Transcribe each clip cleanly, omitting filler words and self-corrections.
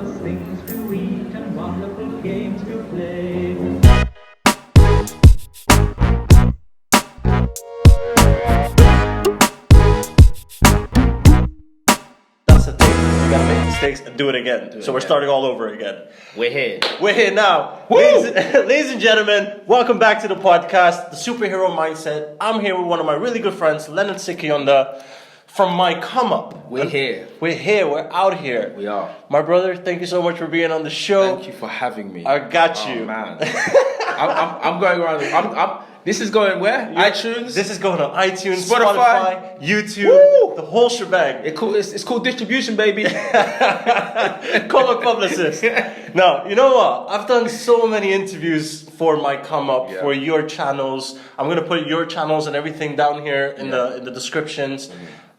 marvelous things to eat and wonderful games to play. That's the thing. You gotta make mistakes and do it again. So we're starting all over again. We're here. We're here now. Ladies and gentlemen, welcome back to the podcast, The Superhero Mindset. I'm here with one of my really good friends, Leonard Sekyonda from MYCOMEUP. We're here. We're here. We're out here. We are. My brother, thank you so much for being on the show. Thank you for having me. I got you. Oh, man. I'm going around. This is going where? iTunes? This is going on iTunes, Spotify, YouTube, Woo! the whole shebang. It's called distribution, baby. Call a publicist. No, you know what? I've done so many interviews for MYCOMEUP, for your channels. I'm gonna put your channels and everything down here in the descriptions.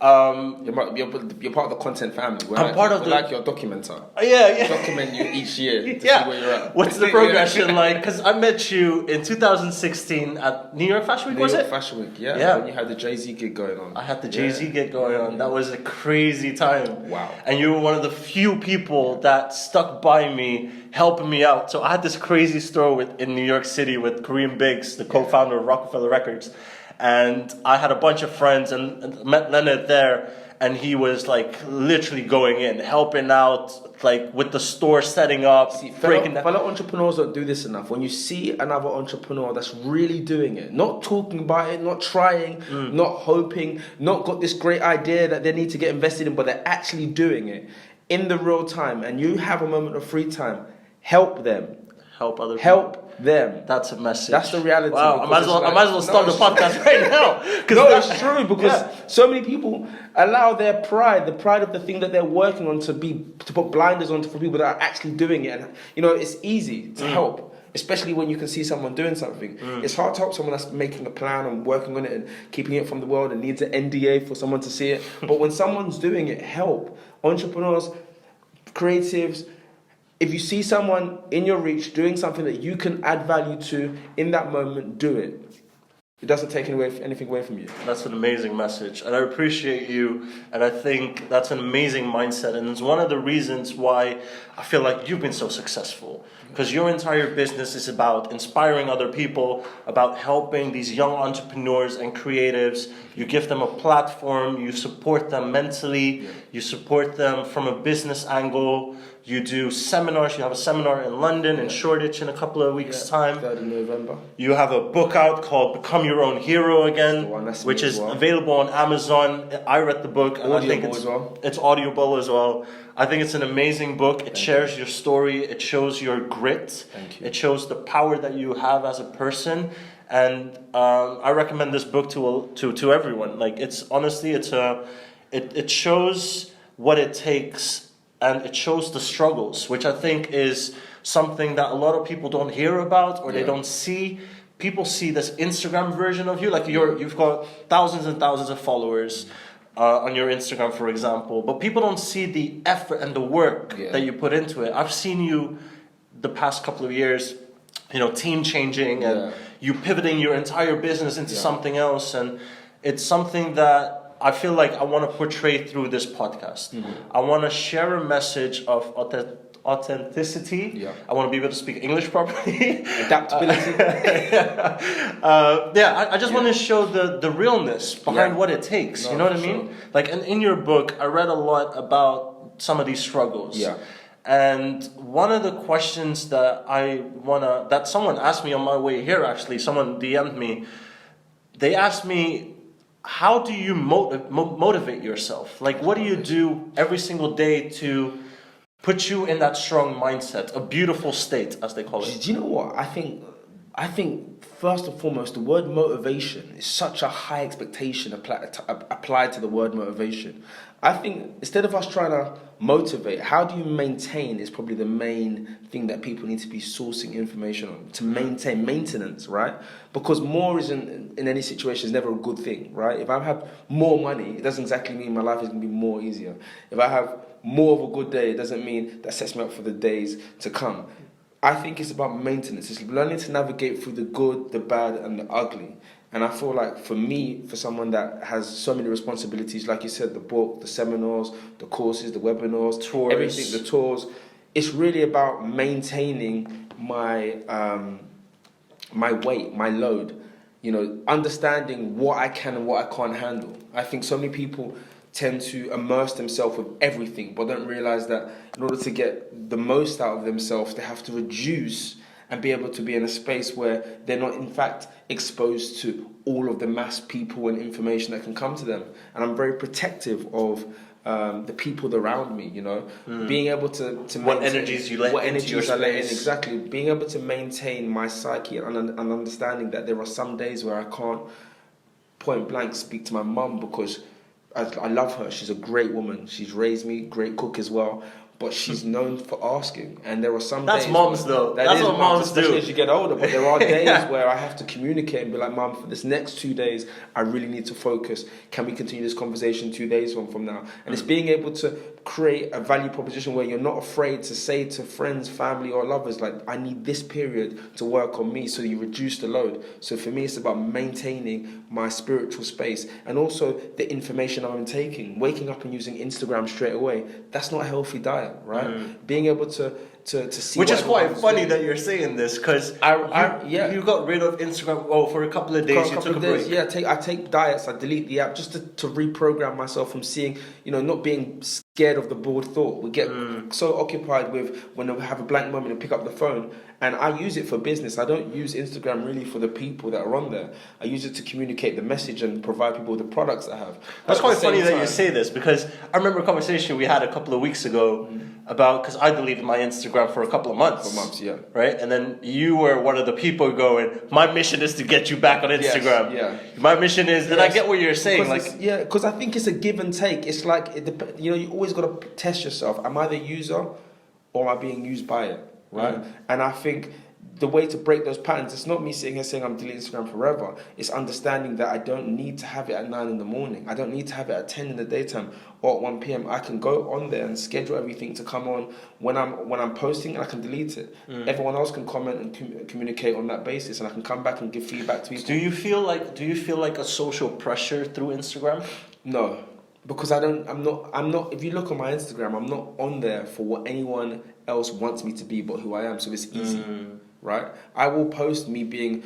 You're part of the content family. I'm part of like your documenter. Yeah. Document you each year to see where you're at. What's the progression like? Because I met you in 2016 at New York Fashion Week, New York Fashion Week, yeah. When you had the Jay-Z gig going on. I had the Jay-Z gig going on. That was a crazy time. Wow. And you were one of the few people that stuck by me, helping me out. So I had this crazy store in New York City with Kareem Biggs, the co-founder of Rockefeller Records. And I had a bunch of friends and met Leonard there, and he was like literally going in, helping out, like with the store setting up, fellow entrepreneurs don't do this enough. When you see another entrepreneur that's really doing it, not talking about it, not trying, not hoping, not got this great idea that they need to get invested in, but they're actually doing it in the real time, and you have a moment of free time, help them. Help other people. Help them. That's a message. That's the reality. Wow, I might as well start the podcast right now. No, it's true, because so many people allow their pride, the pride of the thing that they're working on, to put blinders on for people that are actually doing it. And it's easy to help, especially when you can see someone doing something. It's hard to help someone that's making a plan and working on it and keeping it from the world and needs an NDA for someone to see it. But when someone's doing it, help. Entrepreneurs, creatives, if you see someone in your reach doing something that you can add value to in that moment, do it. It doesn't take anything away from you. That's an amazing message, and I appreciate you, and I think that's an amazing mindset, and it's one of the reasons why I feel like you've been so successful, because your entire business is about inspiring other people, about helping these young entrepreneurs and creatives. You give them a platform, you support them mentally, you support them from a business angle. You do seminars. You have a seminar in London, in Shoreditch, in a couple of weeks' time. 3rd of November. You have a book out called Become Your Own Hero Again, which is available on Amazon. I read the book, and I think it's audible as well. I think it's an amazing book. It shares your story. It shows your grit. It shows the power that you have as a person. And I recommend this book to everyone. Like, it's honestly, it shows what it takes. And it shows the struggles, which I think is something that a lot of people don't hear about, or they don't see. People see this Instagram version of you, like you've got thousands and thousands of followers on your Instagram, for example. But people don't see the effort and the work that you put into it. I've seen you the past couple of years, team changing and you pivoting your entire business into something else, and it's something that I feel like I want to portray through this podcast. I want to share a message of authenticity. I want to be able to speak English properly. Adaptability. I just want to show the realness behind what it takes. You know what I mean? Like, in your book, I read a lot about some of these struggles. And one of the questions that someone asked me on my way here, actually, someone DM'd me. They asked me, how do you motivate yourself? Like, what do you do every single day to put you in that strong mindset, a beautiful state, as they call it? Do you know what? I think first and foremost, the word motivation is such a high expectation applied to the word motivation. I think instead of us trying to motivate, how do you maintain is probably the main thing that people need to be sourcing information on, to maintain maintenance, right? Because more isn't, in any situation, is never a good thing, right? If I have more money, it doesn't exactly mean my life is going to be more easier. If I have more of a good day, it doesn't mean that sets me up for the days to come. I think it's about maintenance. It's learning to navigate through the good, the bad, and the ugly. And I feel like for me, for someone that has so many responsibilities, like you said, the book, the seminars, the courses, the webinars, tours, everything, the tours, it's really about maintaining my my weight, my load. Understanding what I can and what I can't handle. I think so many people tend to immerse themselves with everything, but don't realize that in order to get the most out of themselves, they have to reduce and be able to be in a space where they're not, in fact, exposed to all of the mass people and information that can come to them. And I'm very protective of the people around me, being able to what energies you let into your space. Exactly, being able to maintain my psyche and understanding that there are some days where I can't point blank speak to my mum because I love her. She's a great woman. She's raised me, great cook as well. But she's known for asking, and there are some days... That's moms, though. That's what moms do. Especially as you get older. But there are days where I have to communicate and be like, Mum, for this next 2 days, I really need to focus. Can we continue this conversation 2 days from now? And it's being able to create a value proposition where you're not afraid to say to friends, family, or lovers, like, I need this period to work on me, so you reduce the load. So for me, it's about maintaining my spiritual space and also the information I'm taking. Waking up and using Instagram straight away, that's not a healthy diet. Right, being able to see, which is quite funny that you're saying this, because you got rid of Instagram. Oh, for a couple of days, you took a break. Yeah, I take diets. I delete the app just to reprogram myself from seeing, not being scared of the bored thought. We get so occupied with when we have a blank moment and pick up the phone. And I use it for business. I don't use Instagram really for the people that are on there. I use it to communicate the message and provide people with the products I have. That's quite funny that you say this, because I remember a conversation we had a couple of weeks ago about, because I deleted my Instagram for a couple of months. For months, yeah. Right? And then you were one of the people going, my mission is to get you back on Instagram. Yes, yeah. My mission is, and I get what you're saying. Because I think it's a give and take. It's like, you always got to test yourself. Am I the user or am I being used by it? Right? And I think the way to break those patterns, it's not me sitting here saying I'm deleting Instagram forever. It's understanding that I don't need to have it at 9 in the morning. I don't need to have it at 10 in the daytime or at 1 p.m. I can go on there and schedule everything to come on when I'm posting, and I can delete it. Everyone else can comment and communicate on that basis, and I can come back and give feedback to people. Do you feel like a social pressure through Instagram? No. Because I'm not, if you look on my Instagram, I'm not on there for what anyone else wants me to be but who I am, so it's easy, right? I will post me being,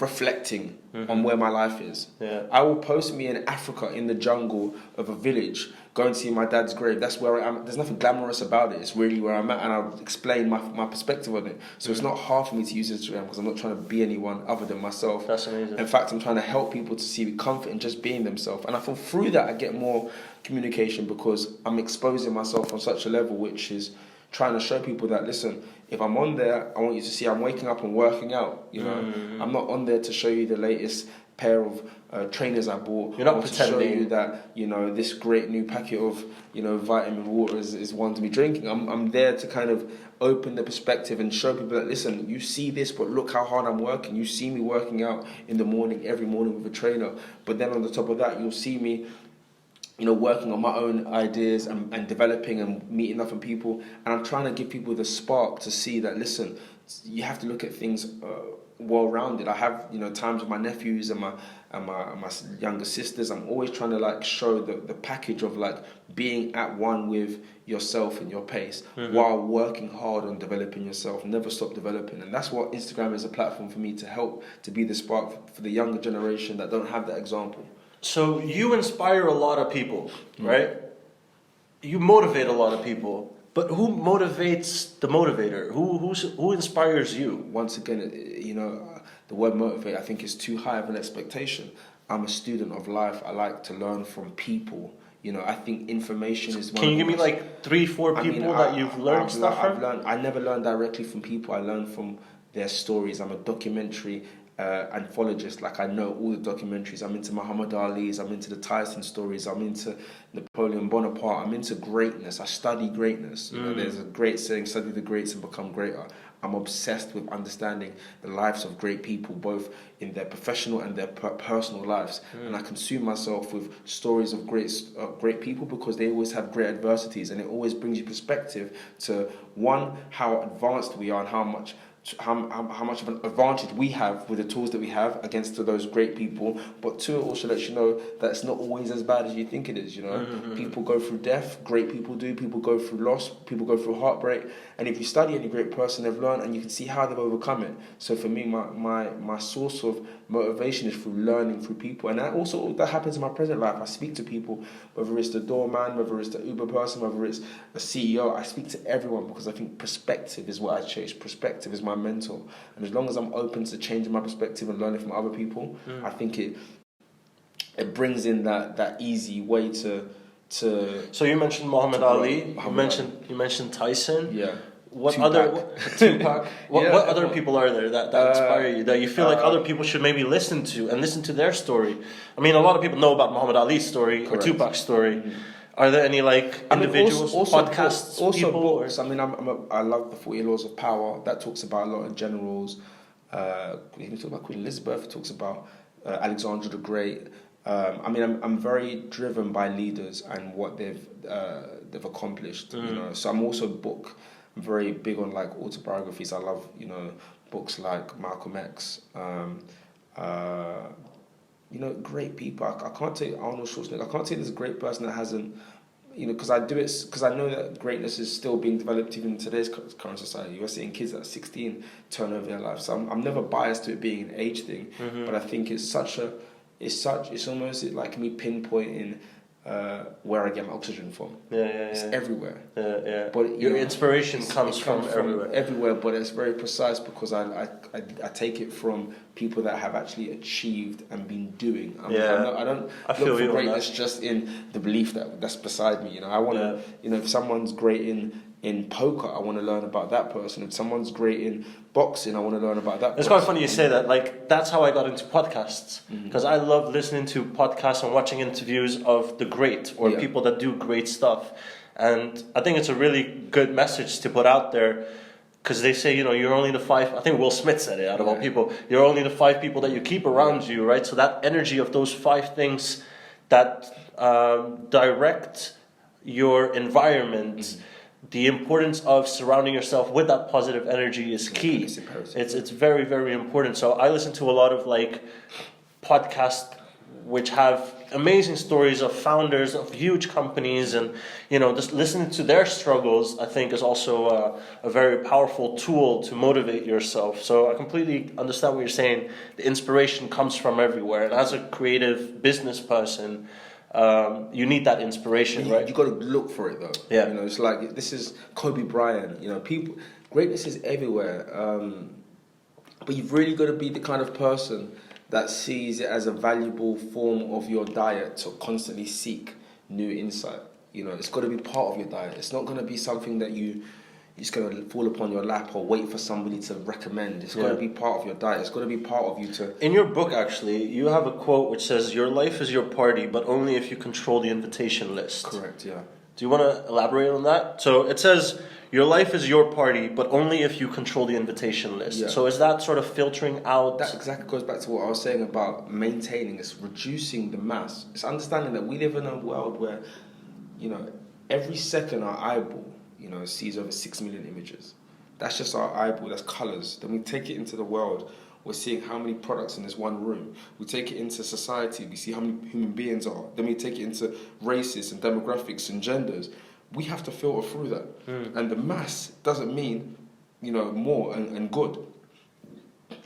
reflecting on where my life is. Yeah. I will post me in Africa, in the jungle of a village, going to see my dad's grave. That's where I am. There's nothing glamorous about it. It's really where I'm at, and I'll explain my perspective on it. So it's not hard for me to use Instagram because I'm not trying to be anyone other than myself. That's amazing. In fact, I'm trying to help people to see comfort in just being themselves. And I feel through that I get more communication because I'm exposing myself on such a level, which is trying to show people that, listen, if I'm on there, I want you to see I'm waking up and working out. I'm not on there to show you the latest pair of trainers I bought. You're not pretending. To show you that this great new packet of vitamin water is one to be drinking. I'm there to kind of open the perspective and show people that, listen, you see this, but look how hard I'm working. You see me working out in the morning, every morning with a trainer. But then on the top of that, you'll see me working on my own ideas and developing and meeting other people. And I'm trying to give people the spark to see that, listen, you have to look at things well-rounded. I have, times with my nephews and my younger sisters. I'm always trying to show the package of being at one with yourself and your pace while working hard on developing yourself. Never stop developing. And that's what Instagram is a platform for me to help, to be the spark for the younger generation that don't have that example. So you inspire a lot of people, right? You motivate a lot of people, but who motivates the motivator? Who inspires you? Once again, the word motivate, I think, is too high of an expectation. I'm a student of life. I like to learn from people. I think information is one. Can you give me 3-4 people that you've learned stuff from? I never learn directly from people. I learn from their stories. I'm a documentary anthologist. I know all the documentaries. I'm into Muhammad Ali's, I'm into the Tyson stories, I'm into Napoleon Bonaparte, I'm into greatness. I study greatness. There's a great saying, study the greats and become greater. I'm obsessed with understanding the lives of great people, both in their professional and their personal lives. And I consume myself with stories of great people because they always have great adversities, and it always brings you perspective to, one, how advanced we are and how much how much of an advantage we have with the tools that we have against those great people, but two, it also lets you know that it's not always as bad as you think it is. You know, people go through death, great people do. People go through loss, people go through heartbreak, and if you study any great person, they've learned, and you can see how they've overcome it. So for me, my source of motivation is through learning through people, and that happens in my present life. I speak to people, whether it's the doorman, whether it's the Uber person, whether it's the CEO. I speak to everyone because I think perspective is what I chase. Perspective is my mentor, and as long as I'm open to changing my perspective and learning from other people, I think it brings in that easy way to. So you mentioned Muhammad Ali. You mentioned Tyson. Yeah. What Tupac. Tupac? What other people are there that inspire you, that you feel like other people should maybe listen to their story? I mean, a lot of people know about Muhammad Ali's story or Tupac's story. Are there any individuals, podcasts, also people? Books. I mean, I love the 40 Laws of Power. That talks about a lot of generals. He talks about Queen Elizabeth. He talks about Alexander the Great. I mean, I'm very driven by leaders and what they've accomplished. You know, so I'm also very big on autobiographies. I love books like Malcolm X. Great people. I can't take Arnold Schwarzenegger. I can't say there's a great person that hasn't, because I do it because I know that greatness is still being developed even in today's current society. You're seeing kids at 16 turn over their life. So I'm never biased to it being an age thing, but I think it's almost like me pinpointing where I get my oxygen from. It's everywhere. But your inspiration comes from everywhere, but it's very precise because I take it from people that have actually achieved and been doing. I don't look for greatness just in the belief that's beside me. I want to, if someone's great in poker, I want to learn about that person. If someone's great in boxing, I want to learn about that person. It's quite funny you say that. That's how I got into podcasts. Because I love listening to podcasts and watching interviews of the great or people that do great stuff. And I think it's a really good message to put out there. Because they say, you're only the 5... I think Will Smith said it out of all people. You're only the 5 people that you keep around you, right? So that energy of those 5 things that direct your environment... The importance of surrounding yourself with that positive energy is key. It's very, very important. So I listen to a lot of podcasts which have amazing stories of founders of huge companies, and just listening to their struggles, I think, is also a very powerful tool to motivate yourself. So I completely understand what you're saying. The inspiration comes from everywhere, and as a creative business person, you need that inspiration, right? You got to look for it though. Yeah. It's like this is Kobe Bryant. People, greatness is everywhere. But you've really got to be the kind of person that sees it as a valuable form of your diet to constantly seek new insight. It's got to be part of your diet. It's not going to be something that it's going to fall upon your lap or wait for somebody to recommend. It's got to be part of your diet. It's got to be part of you to... In your book, actually, you have a quote which says, "Your life is your party, but only if you control the invitation list." Correct, yeah. Do you want to elaborate on that? So it says, your life is your party, but only if you control the invitation list. Yeah. So is that sort of filtering out... That exactly goes back to what I was saying about maintaining. It's reducing the mass. It's understanding that we live in a world where, every second our eyeball, sees over 6 million images. That's just our eyeball, that's colours. Then we take it into the world, we're seeing how many products in this one room. We take it into society, we see how many human beings are. Then we take it into races and demographics and genders. We have to filter through that. And the mass doesn't mean, more and good.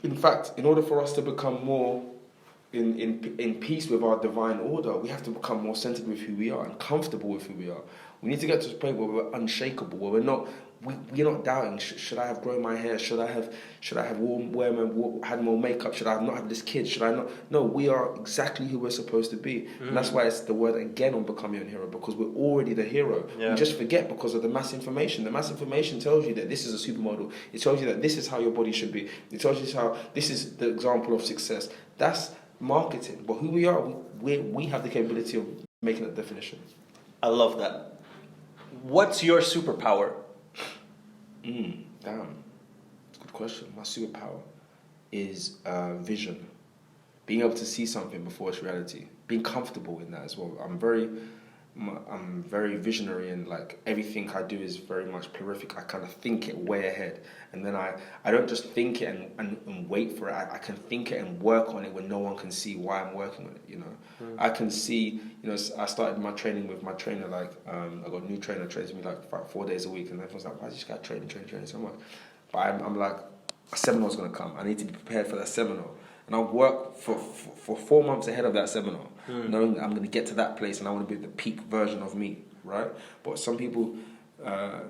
In fact, in order for us to become more in peace with our divine order, we have to become more centered with who we are and comfortable with who we are. We need to get to a point where we're unshakable, where we're not doubting. Should I have grown my hair? Should I have had more makeup? Should I have not had this kid? Should I not? No, we are exactly who we're supposed to be, and that's why it's the word again on Become Your Own Hero, because we're already the hero. We just forget because of the mass information. The mass information tells you that this is a supermodel. It tells you that this is how your body should be. It tells you how this is the example of success. That's marketing. But who we are, we have the capability of making that definition. I love that. What's your superpower? Damn. That's a good question. My superpower is vision. Being able to see something before it's reality. Being comfortable in that as well. I'm very visionary, and like everything I do is very much prolific. I kind of think it way ahead, and then I don't just think it and wait for it. I can think it and work on it when no one can see why I'm working on it. You know, I can see. You know, I started my training with my trainer. Like, I got a new trainer trains me like 4 days a week, and everyone's like, "Why is this guy training so much?" But I'm like, a seminar's gonna come. I need to be prepared for that seminar. And I'll work for 4 months ahead of that seminar, knowing that I'm going to get to that place and I want to be the peak version of me, right? But some people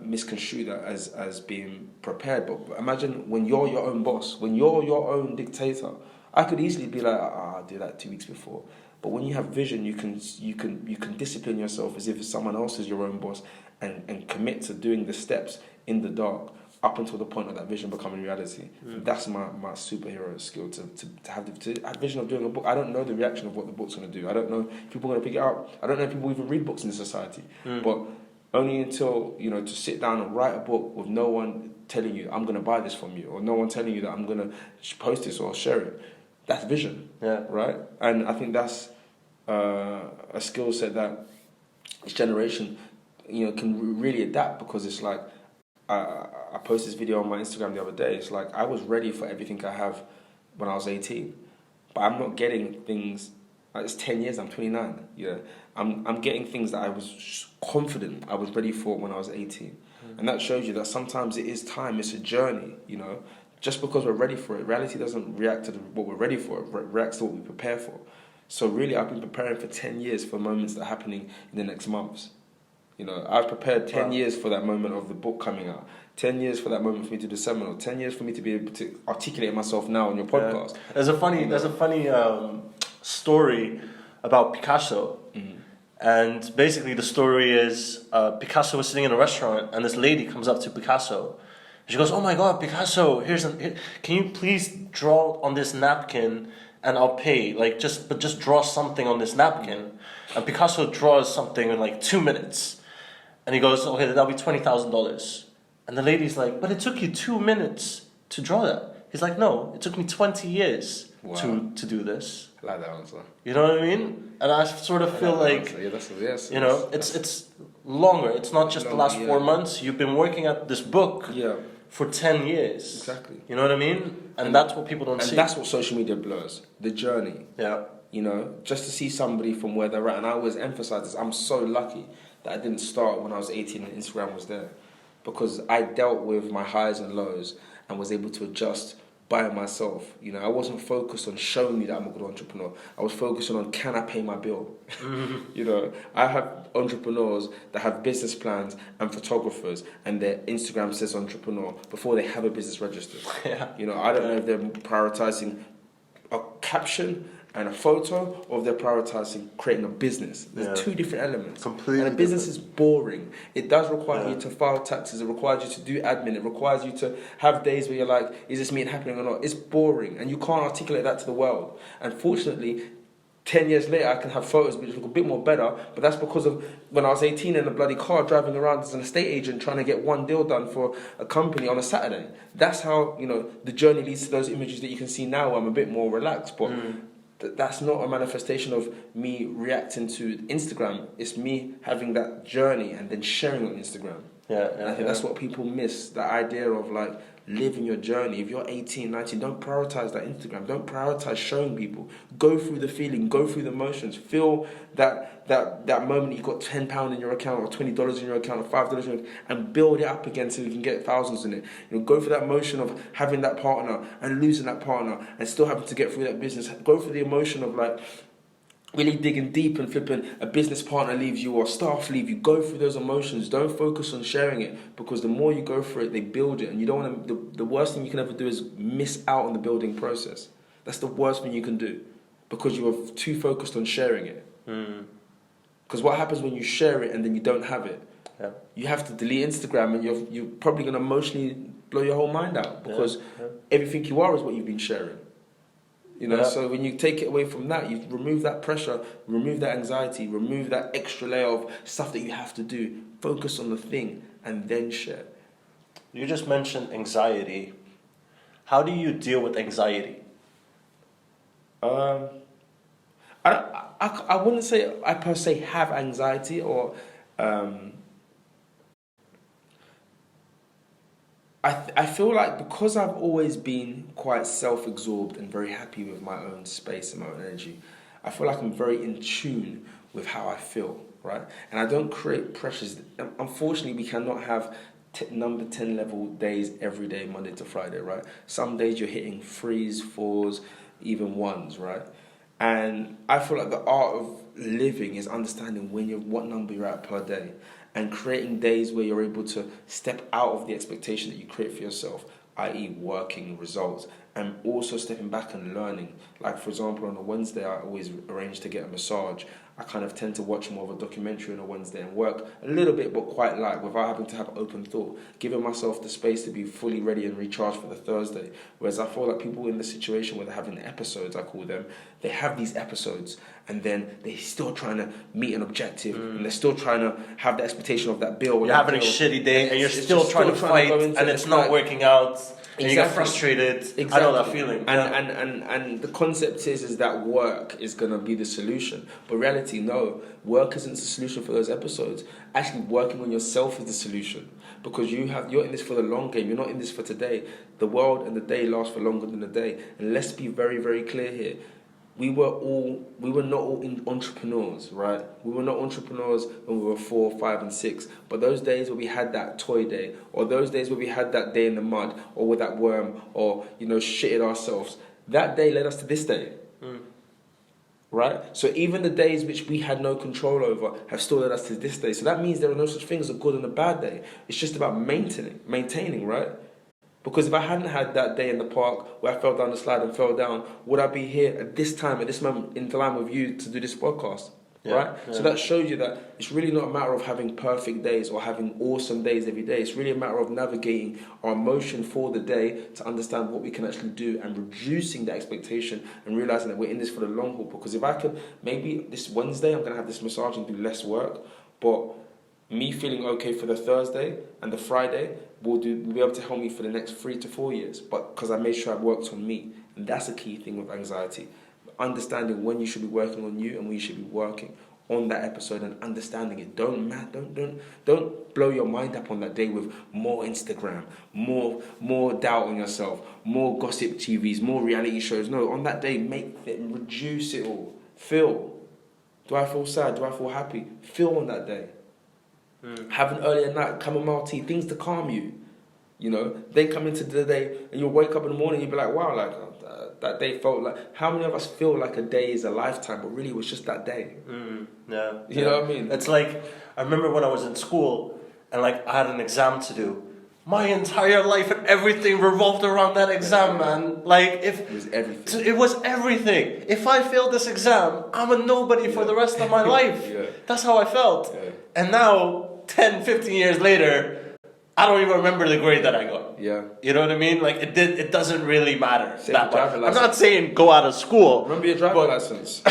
misconstrue that as being prepared. But imagine when you're your own boss, when you're your own dictator. I could easily be like, I'll do that 2 weeks before. But when you have vision, you can discipline yourself as if someone else is your own boss, and commit to doing the steps in the dark, up until the point of that vision becoming reality. That's my superhero skill, to have a vision of doing a book. I don't know the reaction of what the book's going to do. I don't know if people are going to pick it up. I don't know if people even read books in this society. But only until, you know, to sit down and write a book with no one telling you, I'm going to buy this from you, or no one telling you that I'm going to post this or share it. That's vision, right? And I think that's a skill set that this generation, you know, can really adapt, because it's like, I posted this video on my Instagram the other day. It's like, I was ready for everything I have when I was 18, but I'm not getting things. It's 10 years. I'm 29. Yeah, I'm getting things that I was confident I was ready for when I was 18, and that shows you that sometimes it is time. It's a journey. You know, just because we're ready for it, reality doesn't react to what we're ready for. It reacts to what we prepare for. So really, I've been preparing for 10 years for moments that are happening in the next months. You know, I've prepared 10 years for that moment of the book coming out, 10 years for that moment for me to do the seminar, 10 years for me to be able to articulate myself now on your podcast. Yeah. There's a funny story about Picasso. And basically the story is Picasso was sitting in a restaurant, and this lady comes up to Picasso. She goes, "Oh my God, Picasso, can you please draw on this napkin and I'll pay, like just draw something on this napkin." And Picasso draws something in like 2 minutes. And he goes, "Okay, that'll be $20,000. And the lady's like, "But it took you 2 minutes to draw that." He's like, "No, it took me 20 years to do this." I like that answer. You know what I mean? And I sort of feel like, you know, it's longer. It's not just the last 4 months. You've been working at this book for 10 years. Exactly. You know what I mean? And that's what people don't see. And that's what social media blurs. The journey. Yeah. You know, just to see somebody from where they're at. And I always emphasize this. I'm so lucky that I didn't start when I was 18 and Instagram was there, because I dealt with my highs and lows and was able to adjust by myself. You know, I wasn't focused on showing you that I'm a good entrepreneur. I was focusing on, can I pay my bill? You know, I have entrepreneurs that have business plans and photographers, and their Instagram says entrepreneur before they have a business registered. You know, I don't know if they're prioritizing a caption and a photo, or if they're prioritizing creating a business. There's two different elements. Completely. And a business is boring. It does require you to file taxes. It requires you to do admin. It requires you to have days where you're like, is this meeting happening or not? It's boring, and you can't articulate that to the world. And fortunately, 10 years later, I can have photos which look a bit more better, but that's because of when I was 18 in a bloody car driving around as an estate agent trying to get one deal done for a company on a Saturday. That's how, you know, the journey leads to those images that you can see now where I'm a bit more relaxed. But that's not a manifestation of me reacting to Instagram. It's me having that journey and then sharing on Instagram. And I think that's what people miss, the idea of like living your journey. If you're 18, 19, don't prioritize that Instagram. Don't prioritize showing people. Go through the feeling, go through the emotions. Feel that moment you got £10 in your account, or $20 in your account, or $5 in your account, and build it up again so you can get thousands in it. You know, go for that emotion of having that partner and losing that partner and still having to get through that business. Go for the emotion of like really digging deep and flipping a business partner leaves you or staff leave you. Go through those emotions. Don't focus on sharing it, because the more you go through it, they build it. And you don't want to, the worst thing you can ever do is miss out on the building process. That's the worst thing you can do, because you are too focused on sharing it. Because what happens when you share it and then you don't have it? You have to delete Instagram, and you're probably going to emotionally blow your whole mind out, because everything you are is what you've been sharing. You know, so when you take it away from that, you remove that pressure, remove that anxiety, remove that extra layer of stuff that you have to do. Focus on the thing and then share. You just mentioned anxiety. How do you deal with anxiety? I I wouldn't say I per se have anxiety or I feel like because I've always been quite self-absorbed and very happy with my own space and my own energy, I feel like I'm very in tune with how I feel, right? And I don't create pressures. Unfortunately, we cannot have number 10 level days every day, Monday to Friday, right? Some days you're hitting 3s, 4s, even 1s, right? And I feel like the art of living is understanding what number you're at per day and creating days where you're able to step out of the expectation that you create for yourself, i.e. working results, and also stepping back and learning. Like, for example, on a Wednesday, I always arrange to get a massage. I kind of tend to watch more of a documentary on a Wednesday and work a little bit, but quite light, without having to have open thought, giving myself the space to be fully ready and recharged for the Thursday. Whereas I feel like people in the situation where they're having episodes, I call them, they have these episodes and then they're still trying to meet an objective and they're still trying to have the expectation of that bill. You're having a shitty day and you're still trying to fight and it's not working out. And you get frustrated. Exactly. I know that feeling. And the concept is that work is going to be the solution. But reality, no. Work isn't the solution for those episodes. Actually, working on yourself is the solution. Because you're in this for the long game. You're not in this for today. The world and the day last for longer than the day. And let's be very, very clear here. We were not all entrepreneurs, right? We were not entrepreneurs when we were 4, 5, and 6. But those days where we had that toy day, or those days where we had that day in the mud, or with that worm, or shitted ourselves, that day led us to this day, right? So even the days which we had no control over have still led us to this day. So that means there are no such things as a good and a bad day. It's just about maintaining, right? Because if I hadn't had that day in the park where I fell down the slide and fell down, would I be here at this moment in time with you to do this podcast? Yeah, right? yeah. So that shows you that it's really not a matter of having perfect days or having awesome days every day. It's really a matter of navigating our emotion for the day to understand what we can actually do and reducing the expectation and realizing that we're in this for the long haul. Because if I could, maybe this Wednesday I'm going to have this massage and do less work, but me feeling okay for the Thursday and the Friday will be able to help me for the next 3 to 4 years. But because I made sure I worked on me, and that's a key thing with anxiety. Understanding when you should be working on you and when you should be working on that episode and understanding it. Don't blow your mind up on that day with more Instagram, more doubt on yourself, more gossip TVs, more reality shows. No, on that day, reduce it all. Feel. Do I feel sad? Do I feel happy? Feel on that day. Have an earlier night, chamomile tea, things to calm you. Then come into the day and you'll wake up in the morning and you'll be like, wow, that day felt like... How many of us feel like a day is a lifetime, but really it was just that day? Yeah. You know what I mean? It's like, I remember when I was in school and I had an exam to do. My entire life and everything revolved around that exam, man. It was everything. It was everything. If I failed this exam, I'm a nobody for the rest of my life. That's how I felt. Yeah. And now, 10, 15 years later, I don't even remember the grade that I got. Yeah. You know what I mean? It doesn't really matter that much. I'm not saying go out of school. Remember your driving license.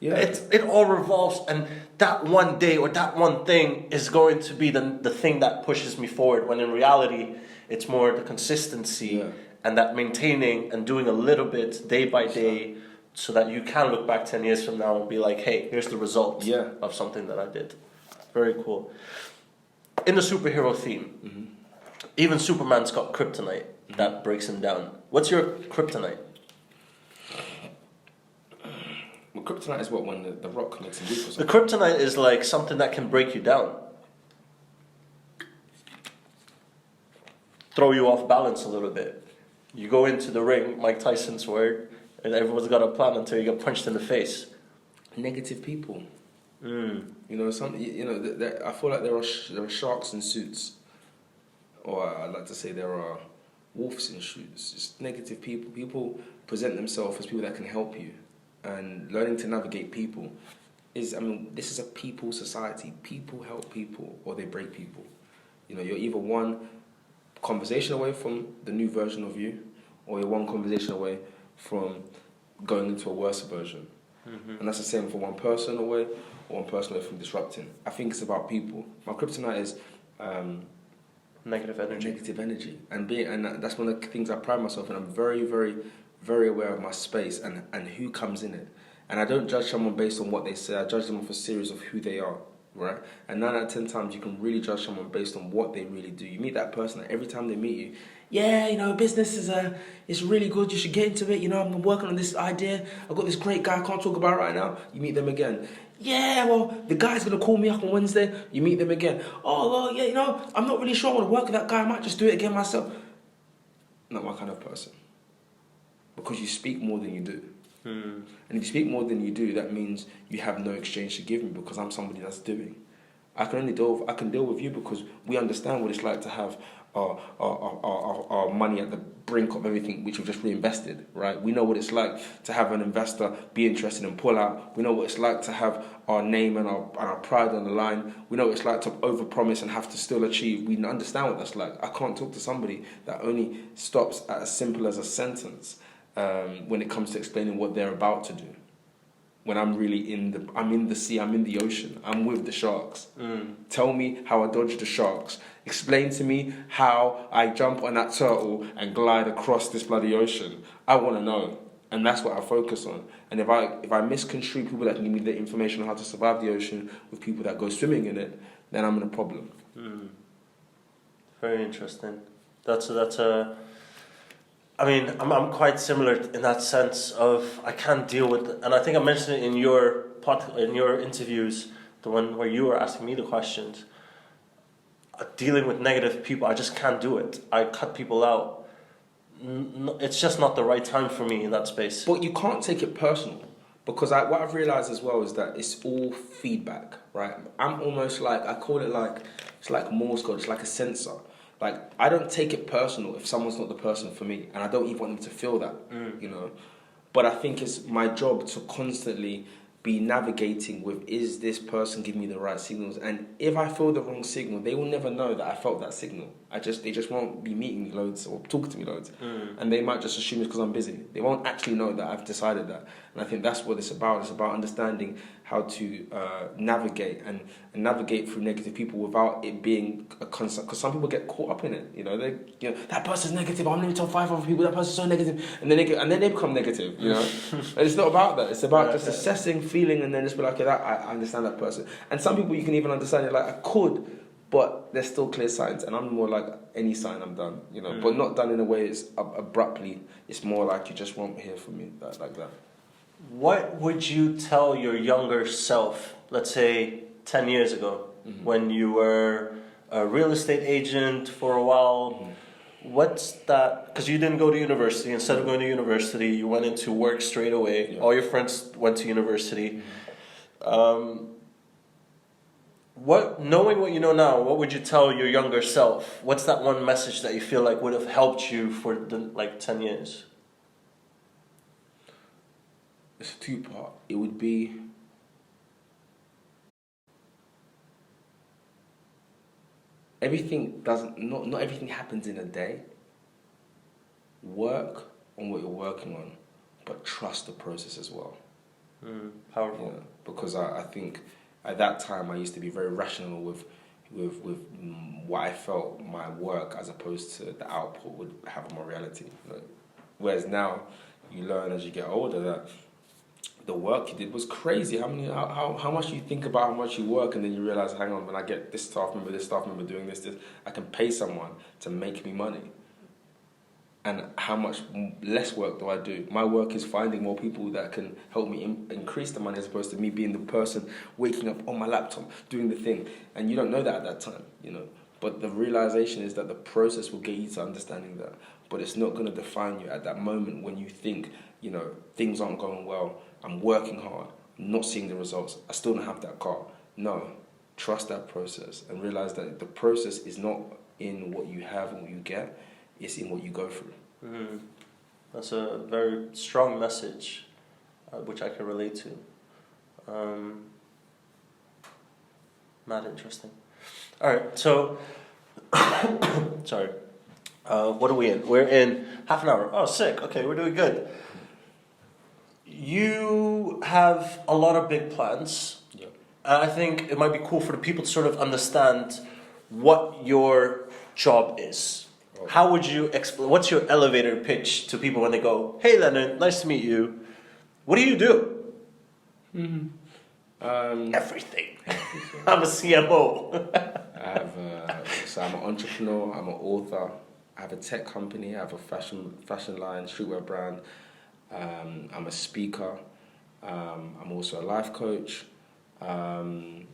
It all revolves, and that one day or that one thing is going to be the thing that pushes me forward, when in reality it's more the consistency and that maintaining and doing a little bit day by day, so that you can look back 10 years from now and be like, hey, here's the result of something that I did. Very cool. In the superhero theme, even Superman's got kryptonite that breaks him down. What's your kryptonite? Well, kryptonite is when the rock makes him weak or something. The kryptonite is like something that can break you down. Throw you off balance a little bit. You go into the ring, Mike Tyson's word, and everyone's got a plan until you get punched in the face. Negative people. I feel like there are sharks in suits, or I'd like to say there are wolves in suits. Just negative people. People present themselves as people that can help you, and learning to navigate people this is a people society. People help people, or they break people. You're either one conversation away from the new version of you, or you're one conversation away from going into a worse version. And that's the same for one person away or one person away from disrupting. I think it's about people. My kryptonite is negative energy. And that's one of the things I pride myself in. I'm very, very, very aware of my space and who comes in it. And I don't judge someone based on what they say. I judge them off a series of who they are, right? And 9 out of 10 times, you can really judge someone based on what they really do. You meet that person, and every time they meet you, yeah, you know, business is it's really good. You should get into it. You know, I'm working on this idea. I've got this great guy I can't talk about it right now. You meet them again. Yeah, well, the guy's going to call me up on Wednesday. You meet them again. Oh, well, yeah, you know, I'm not really sure I want to work with that guy. I might just do it again myself. Not my kind of person. Because you speak more than you do. And if you speak more than you do, that means you have no exchange to give me, because I'm somebody that's doing. I can deal with you because we understand what it's like to have our money at the brink of everything which we've just reinvested, right? We know what it's like to have an investor be interested and pull out. We know what it's like to have our name and our pride on the line. We know what it's like to overpromise and have to still achieve. We understand what that's like. I can't talk to somebody that only stops at as simple as a sentence when it comes to explaining what they're about to do. When I'm really I'm in the sea, I'm in the ocean, I'm with the sharks. Tell me how I dodge the sharks. Explain to me how I jump on that turtle and glide across this bloody ocean. I want to know, and that's what I focus on. And if I misconstrue people that can give me the information on how to survive the ocean with people that go swimming in it, then I'm in a problem. Very interesting. That's a. I mean, I'm quite similar in that sense of I can't deal with, and I think I mentioned it in your interviews, the one where you were asking me the questions. Dealing with negative people, I just can't do it. I cut people out. It's just not the right time for me in that space. But you can't take it personal, because what I've realized as well is that it's all feedback, right? I'm almost like, I call it like, it's like Morse code, it's like a sensor. Like, I don't take it personal if someone's not the person for me, and I don't even want them to feel that, you know. But I think it's my job to constantly be navigating with, is this person giving me the right signals? And if I feel the wrong signal, they will never know that I felt that signal. They just won't be meeting me loads or talking to me loads. And they might just assume it's because I'm busy. They won't actually know that I've decided that. And I think that's what it's about. It's about understanding how to navigate and navigate through negative people without it being a concern. Because some people get caught up in it. You know, that person's negative. I'm going to tell 5 other people that person's so negative, and then they become negative. You know, and it's not about that. It's about just assessing, feeling, and then just be like, okay, I understand that person. And some people you can even understand it like, I could, but there's still clear signs. And I'm more like, any sign, I'm done. You know, but not done in a way it's abruptly. It's more like, you just won't hear from me like that. What would you tell your younger self, let's say 10 years ago, when you were a real estate agent for a while? What's that? Because you didn't go to university. Instead of going to university, you went into work straight away. Yeah. All your friends went to university. Knowing what you know now, what would you tell your younger self? What's that one message that you feel like would have helped you for 10 years? It's a 2-part. It would be not everything happens in a day. Work on what you're working on, but trust the process as well. Powerful. Yeah, because I think at that time I used to be very rational with what I felt my work as opposed to the output would have on my reality. You know? Whereas now you learn as you get older that the work you did was crazy. How much you think about how much you work, and then you realize, hang on, when I get this staff member doing this, I can pay someone to make me money. And how much less work do I do? My work is finding more people that can help me increase the money, as opposed to me being the person waking up on my laptop doing the thing. And you don't know that at that time, you know. But the realization is that the process will get you to understanding that. But it's not going to define you at that moment when you think, you know, things aren't going well. I'm working hard, I'm not seeing the results, I still don't have that car. No, trust that process and realize that the process is not in what you have and what you get, it's in what you go through. That's a very strong message, which I can relate to. Mad interesting. All right, so, sorry, what are we in? We're in half an hour. Oh, sick, okay, we're doing good. You have a lot of big plans. Yeah. And I think it might be cool for the people to sort of understand what your job is. Oh. How would you explain? What's your elevator pitch to people when they go, "Hey, Leonard, nice to meet you. What do you do?" Everything. I'm a CMO. So I'm an entrepreneur, I'm an author, I have a tech company, I have a fashion line, streetwear brand, I'm a speaker, I'm also a life coach. I'm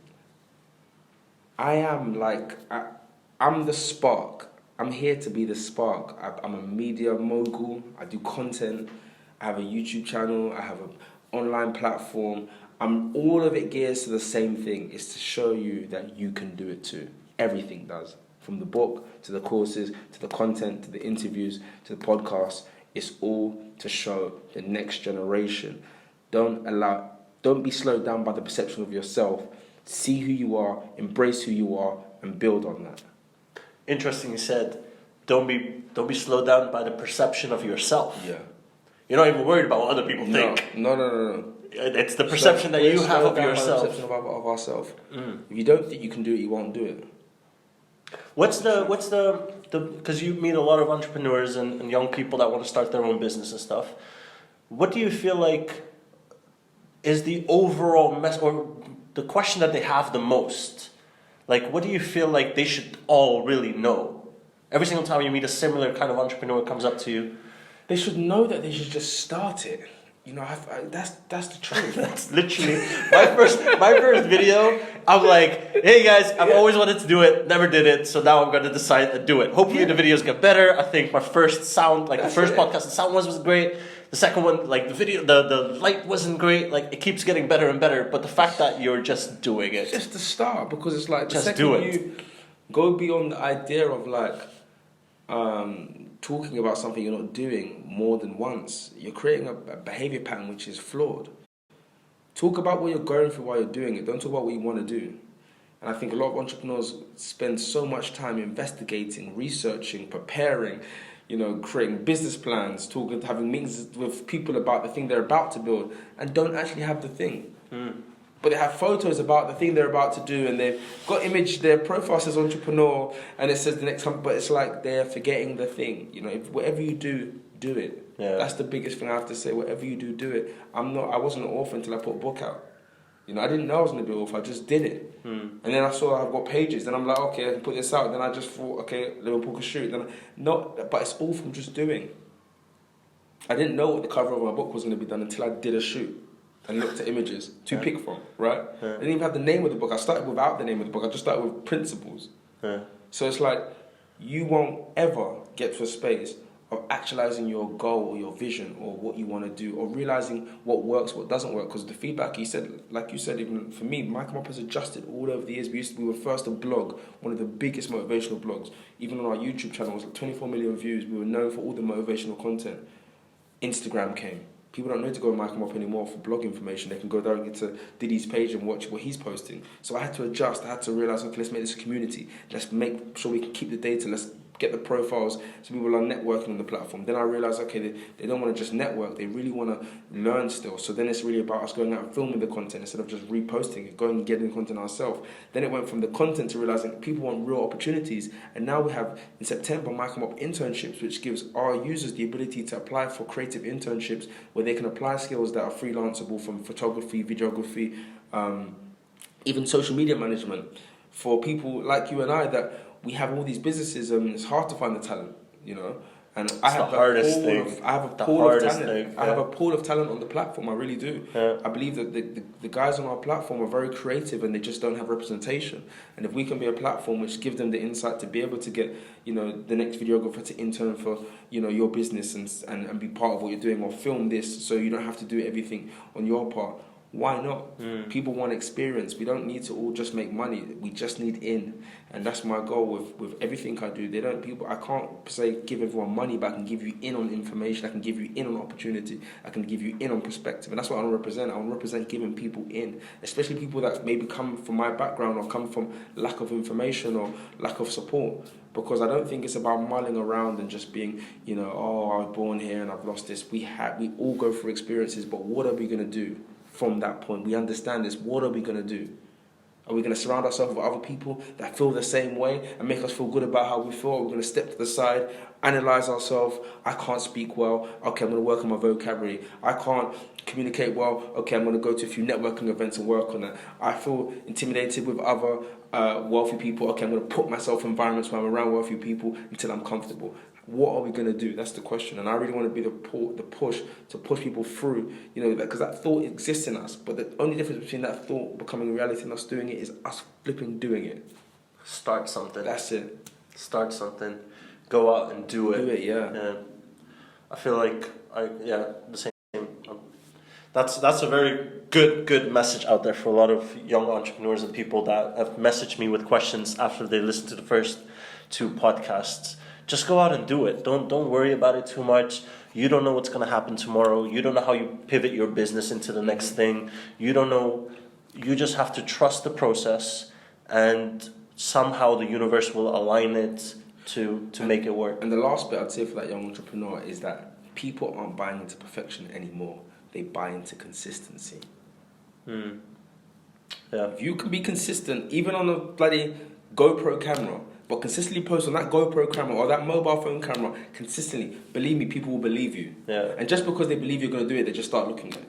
the spark. I'm here to be the spark. I'm a media mogul, I do content, I have a YouTube channel, I have an online platform. All of it gears to the same thing, is to show you that you can do it too. Everything does. From the book, to the courses, to the content, to the interviews, to the podcast. It's all to show the next generation. Don't be slowed down by the perception of yourself. See who you are, embrace who you are, and build on that. Interesting you said, don't be slowed down by the perception of yourself. Yeah. You're not even worried about what other people think. No. It's the perception that you have of yourself. The perception of ourselves. If you don't think you can do it, you won't do it. What's the because you meet a lot of entrepreneurs and young people that want to start their own business and stuff. What do you feel like is the overall or the question that they have the most? Like, what do you feel like they should all really know? Every single time you meet a similar kind of entrepreneur comes up to you, they should know that they should just start it. You know, that's the truth. That's literally my first video. I'm like, hey guys, I've always wanted to do it, never did it, so now I'm going to decide to do it. Hopefully the videos get better. I think my first sound, like the first podcast, the sound was great. The second one, like the video, the light wasn't great. Like it keeps getting better and better. But the fact that you're just doing it, just to start, because it's like the just second do it. You go beyond the idea of like talking about something you're not doing more than once, you're creating a behavior pattern which is flawed. Talk about what you're going through while you're doing it. Don't talk about what you want to do. And I think a lot of entrepreneurs spend so much time investigating, researching, preparing, creating business plans, having meetings with people about the thing they're about to build, and don't actually have the thing. But they have photos about the thing they're about to do, and they've got their profile says entrepreneur, and it says the next company, but it's like they're forgetting the thing. If whatever you do it. Yeah. That's the biggest thing I have to say. Whatever you do it. I wasn't an author until I put a book out. I didn't know I was going to be an author, I just did it. And then I saw I've got pages, then I'm like, okay, I can put this out. Then I just thought, okay, let me book a shoot. But it's all from just doing. I didn't know what the cover of my book was going to be done until I did a shoot and looked at images to pick from, right? I didn't even have the name of the book. I started without the name of the book. I just started with principles. So it's like, you won't ever get to a space of actualizing your goal or your vision or what you want to do, or realizing what works, what doesn't work. Because the feedback you said, even for me, MYCOMEUP has adjusted all over the years. We were first a blog, one of the biggest motivational blogs. Even on our YouTube channel, it was like 24 million views. We were known for all the motivational content. Instagram came. People don't need to go to MYCOMEUP anymore for blog information. They can go directly to Diddy's page and watch what he's posting. So I had to adjust. I had to realize, okay, let's make this a community. Let's make sure we can keep the data. Let's get the profiles so people are networking on the platform. Then I realized, okay, they don't want to just network. They really want to learn still. So then it's really about us going out and filming the content instead of just reposting it, going and getting the content ourselves. Then it went from the content to realizing people want real opportunities. And now we have, in September, MYCOMEUP internships, which gives our users the ability to apply for creative internships where they can apply skills that are freelanceable, from photography, videography, even social media management, for people like you and I that we have all these businesses, and it's hard to find the talent, And I have a pool of talent. I have a pool of talent on the platform. I really do. Yeah. I believe that the guys on our platform are very creative, and they just don't have representation. And if we can be a platform which gives them the insight to be able to get, the next videographer to intern for, your business and be part of what you're doing, or film this, so you don't have to do everything on your part. Why not? People want experience. We don't need to all just make money. We just need in. And that's my goal with everything I do. I can't say give everyone money, but I can give you in on information. I can give you in on opportunity. I can give you in on perspective. And that's what I want to represent. I want to represent giving people in, especially people that maybe come from my background or come from lack of information or lack of support. Because I don't think it's about mulling around and just being, I was born here and I've lost this. We all go through experiences, but what are we going to do? From that point, we understand this. What are we going to do? Are we going to surround ourselves with other people that feel the same way and make us feel good about how we feel? Are we going to step to the side, analyze ourselves? I can't speak well. Okay, I'm going to work on my vocabulary. I can't communicate well. Okay, I'm going to go to a few networking events and work on that. I feel intimidated with other wealthy people. Okay, I'm going to put myself in environments where I'm around wealthy people until I'm comfortable. What are we going to do? That's the question. And I really want to be the push to push people through, because that thought exists in us. But the only difference between that thought becoming a reality and us doing it is us flipping doing it. Start something. That's it. Start something. Go out and do it. Do it, yeah. I feel like, the same. That's a very good message out there for a lot of young entrepreneurs and people that have messaged me with questions after they listened to the first 2 podcasts. Just go out and do it. Don't worry about it too much. You don't know what's going to happen tomorrow. You don't know how you pivot your business into the next thing. You don't know. You just have to trust the process, and somehow the universe will align it to make it work. And the last bit I'd say for that young entrepreneur is that people aren't buying into perfection anymore. They buy into consistency. Yeah. If you can be consistent, even on a bloody GoPro camera, but consistently post on that GoPro camera or that mobile phone camera consistently, believe me, people will believe you. Yeah. And just because they believe you're going to do it, they just start looking at it.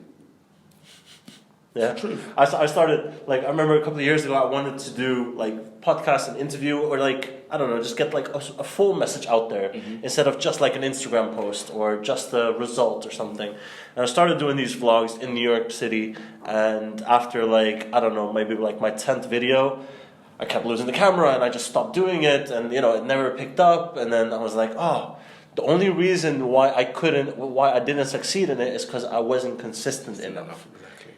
Yeah, it's true. I started, I remember a couple of years ago, I wanted to do podcast and interview, or I don't know, just get a full message out there instead of just an Instagram post or just the result or something. And I started doing these vlogs in New York City, and after I don't know, maybe my 10th video, I kept losing the camera and I just stopped doing it, and it never picked up. And then I was like, the only reason why I didn't succeed in it is because I wasn't consistent enough.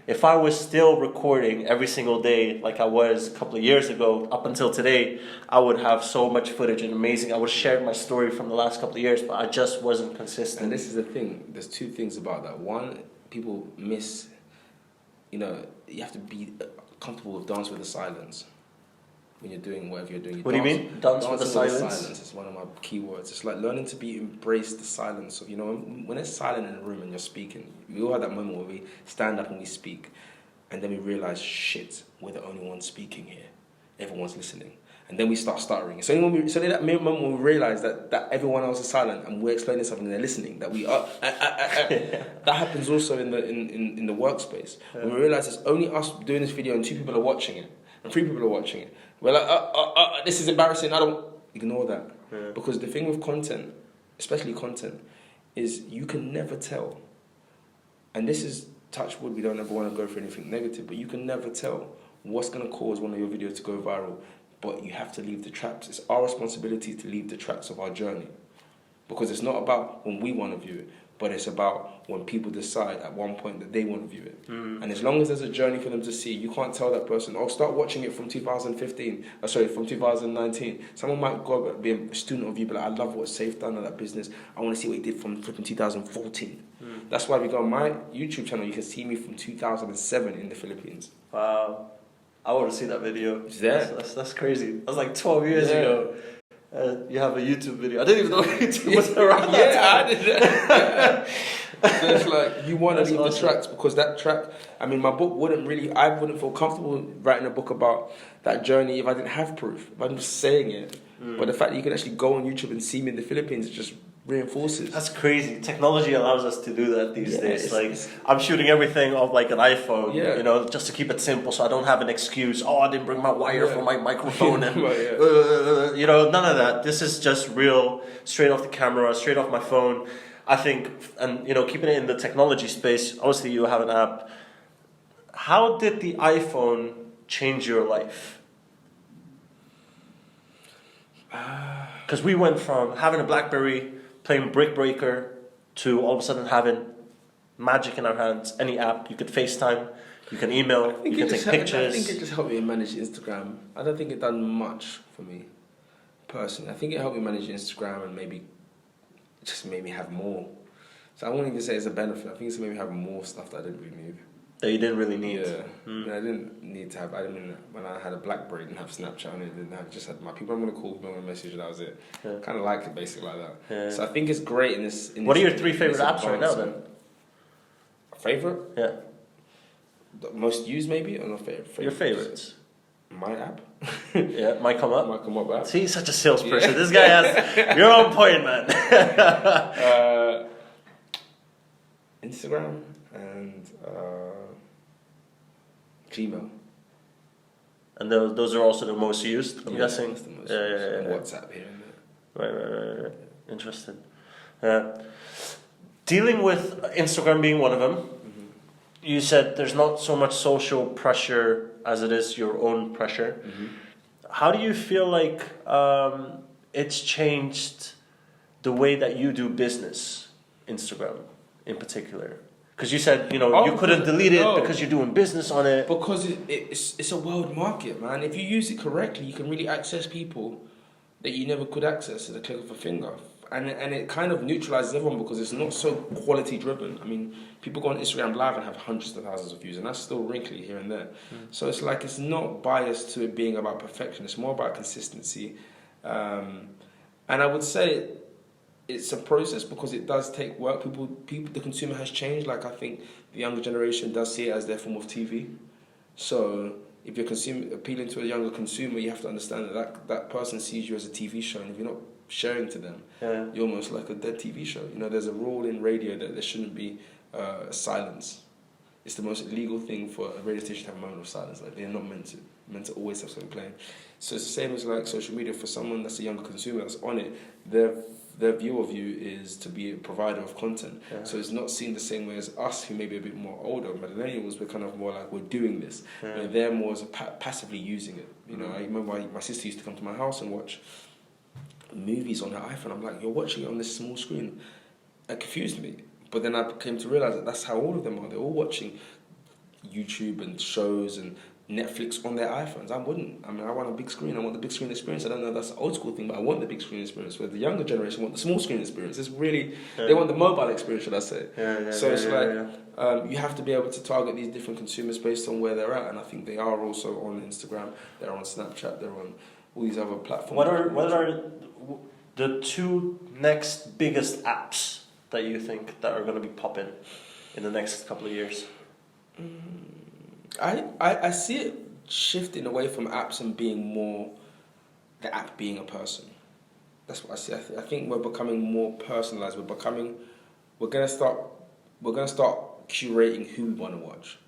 If I was still recording every single day like I was a couple of years ago up until today, I would have so much footage and amazing. I would have shared my story from the last couple of years, but I just wasn't consistent. And this is the thing. There's 2 things about that. One, people miss, you have to be comfortable with dance with the silence. When you're doing whatever you're doing. What do you mean? Dance with the silence? Silence is one of my key words. It's like learning to embrace the silence. When it's silent in a room and you're speaking, we all have that moment where we stand up and we speak, and then we realize, shit, we're the only ones speaking here. Everyone's listening. And then we start stuttering. So that moment when we realize that everyone else is silent and we're explaining something and they're listening, that we are... that happens also in the workspace. Yeah. When we realize it's only us doing this video and 2 people are watching it, and 3 people are watching it. We're like, this is embarrassing. I don't ignore that. Yeah. Because the thing with content, especially content, is you can never tell. And this is touch wood. We don't ever want to go for anything negative, but you can never tell what's going to cause one of your videos to go viral. But you have to leave the tracks. It's our responsibility to leave the tracks of our journey, because it's not about when we want to view it, but it's about when people decide at one point that they want to view it. And as long as there's a journey for them to see, you can't tell that person, start watching it from 2019. Someone might go be a student of you, but I love what Saif done in that business. I want to see what he did from flipping 2014. That's why we go on my YouTube channel. You can see me from 2007 in the Philippines. Wow. I want to see that video. Yeah. That's crazy. That was 12 years ago. You have a YouTube video. I didn't even know YouTube was around that time. I did. So it's you want to leave the tracks, because that track, my book I wouldn't feel comfortable writing a book about that journey if I didn't have proof, if I'm just saying it. But the fact that you can actually go on YouTube and see me in the Philippines, it just reinforces. That's crazy. Technology allows us to do that these days. I'm shooting everything off an iPhone, just to keep it simple, so I don't have an excuse. I didn't bring my wire for my microphone, and none of that. This is just real, straight off the camera, straight off my phone. I think, and keeping it in the technology space. Obviously, you have an app. How did the iPhone change your life? Because we went from having a BlackBerry, playing Brick Breaker, to all of a sudden having magic in our hands. Any app, you could FaceTime, you can email, you can take pictures. I think it just helped me manage Instagram. I don't think it done much for me, personally. I think it helped me manage Instagram and maybe just made me have more. So I won't even say it's a benefit. I think it's made me have more stuff that I didn't really need. That you didn't really need? Yeah. I didn't need to have... when I had a BlackBerry, I didn't have Snapchat, I just had my people I'm going to call, I'm going to message, and that was it. Yeah. Kind of liked it basically like that. Yeah. So I think it's great in this... What are your 3 favorite apps right now then? Favorite? Yeah. The most used maybe? Or not favorite? Your favorites? My app? Yeah, MYCOMEUP. MYCOMEUP app. See, he's such a salesperson. Yeah. This guy has... You're on point, man. Instagram. I and Gmail. And those are also the most used, I'm guessing? That's the most used. And WhatsApp here and there. Right. Interesting. Dealing with Instagram being one of them, you said there's not so much social pressure as it is your own pressure. How do you feel like it's changed the way that you do business, Instagram in particular? Because you said, you couldn't delete it because you're doing business on it. Because it's a world market, man. If you use it correctly, you can really access people that you never could access at the click of a finger. And it kind of neutralizes everyone because it's not so quality driven. I mean, people go on Instagram Live and have hundreds of thousands of views, and that's still wrinkly here and there. So it's like it's not biased to it being about perfection. It's more about consistency. And I would say it's a process because it does take work. People, the consumer has changed. Like I think the younger generation does see it as their form of TV. So if you're appealing to a younger consumer, you have to understand that person sees you as a TV show, and if you're not sharing to them, you're almost like a dead TV show. There's a rule in radio that there shouldn't be silence. It's the most illegal thing for a radio station to have a moment of silence. Like they're not meant to always have something playing. So it's the same as like social media. For someone that's a younger consumer that's on it, their view of you is to be a provider of content. So it's not seen the same way as us, who may be a bit more older. Millennials, we're kind of more like, we're doing this. They're more as passively using it. I remember my sister used to come to my house and watch movies on her iPhone. I'm like, you're watching it on this small screen. It confused me. But then I came to realize that that's how all of them are. They're all watching YouTube and shows and Netflix on their iPhones. I wouldn't. I mean, I want a big screen. I want the big screen experience. I don't know if that's an old school thing, but I want the big screen experience. Where the younger generation want the small screen experience. It's really, they want the mobile experience, should I say. You have to be able to target these different consumers based on where they're at. And I think they are also on Instagram. They're on Snapchat. They're on all these other platforms. What are the two next biggest apps that you think that are going to be popping in the next couple of years? I see it shifting away from apps and being more the app being a person. That's what I see. I think we're becoming more personalized. We're gonna start curating who we want to watch.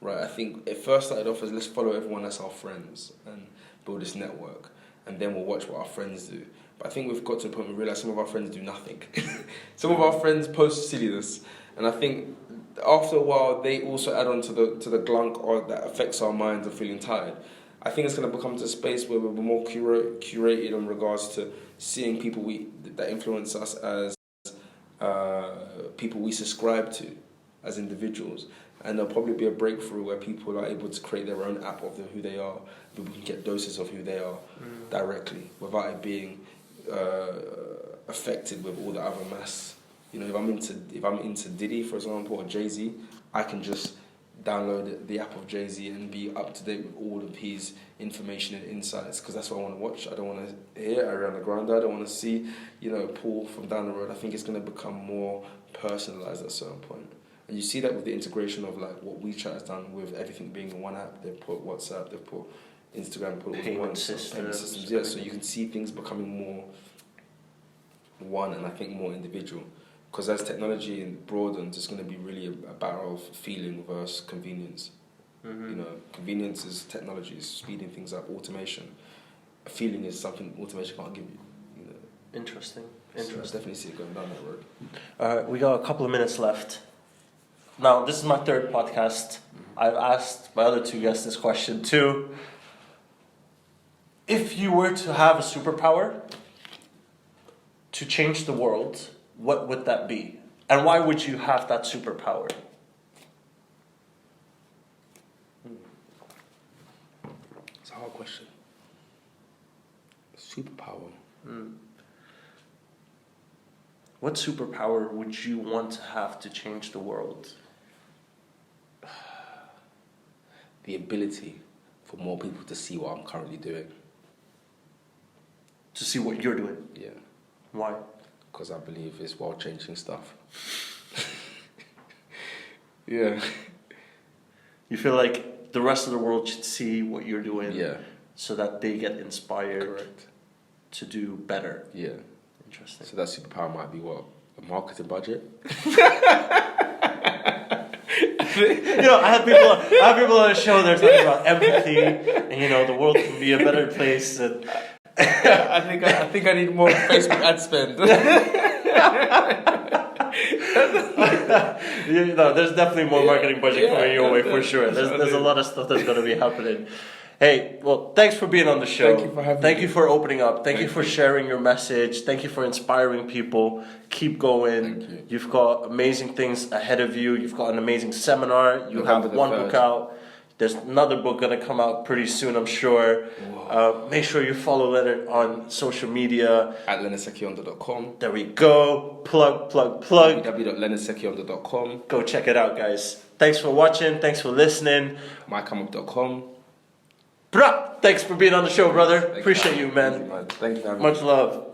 Right. I think it first started off as let's follow everyone as our friends and build this network, and then we'll watch what our friends do. But I think we've got to the point where we realize some of our friends do nothing. Some of our friends post silliness, and I think after a while they also add on to the glunk or that affects our minds of feeling tired. I think it's going to become to a space where we're more curated in regards to seeing people that influence us as people we subscribe to as individuals. And there'll probably be a breakthrough where people are able to create their own app of who they are. People can get doses of who they are directly without it being affected with all the other mass. If I'm into Diddy, for example, or Jay-Z, I can just download the app of Jay-Z and be up to date with all of his information and insights, because that's what I want to watch. I don't want to hear Ariana Grande. I don't want to see, Paul from down the road. I think it's going to become more personalized at a certain point. And you see that with the integration of like what WeChat has done with everything being in one app. They've put WhatsApp, they've put Instagram, put all in one systems. Yeah, so you can see things becoming more one, and I think more individual. Because as technology broadens, it's going to be really a battle of feeling versus convenience. Convenience is technology, is speeding things up, automation. A feeling is something automation can't give you. Interesting. So I definitely see it going down that road. We got a couple of minutes left. Now, this is my third podcast. I've asked my other two guests this question too. If you were to have a superpower to change the world, what would that be? And why would you have that superpower? It's a hard question. Superpower. What superpower would you want to have to change the world? The ability for more people to see what I'm currently doing. To see what you're doing? Yeah. Why? Because I believe it's world-changing stuff. Yeah. You feel like the rest of the world should see what you're doing, yeah, so that they get inspired, correct, to do better. Yeah. Interesting. So that superpower might be what? A marketing budget? I have people on the show. They're talking about empathy, and the world can be a better place. And I think I need more Facebook ad spend. There's definitely more marketing budget coming your way for sure. There's a lot of stuff that's going to be happening. Hey, well, thanks for being on the show. Thank you for having me. Thank you for opening up. Thank you for sharing your message. Thank you for inspiring people. Keep going. Thank you. You've got amazing things ahead of you. You've got an amazing seminar. You have one book out. There's another book going to come out pretty soon, I'm sure. Make sure you follow Leonard on social media. At LeonardSekyonda.com. There we go. Plug. www.leonardsekyonda.com. Go check it out, guys. Thanks for watching. Thanks for listening. MyComeUp.com. Thanks for being on the show, brother. Appreciate you, man. Thank you, man. Much love.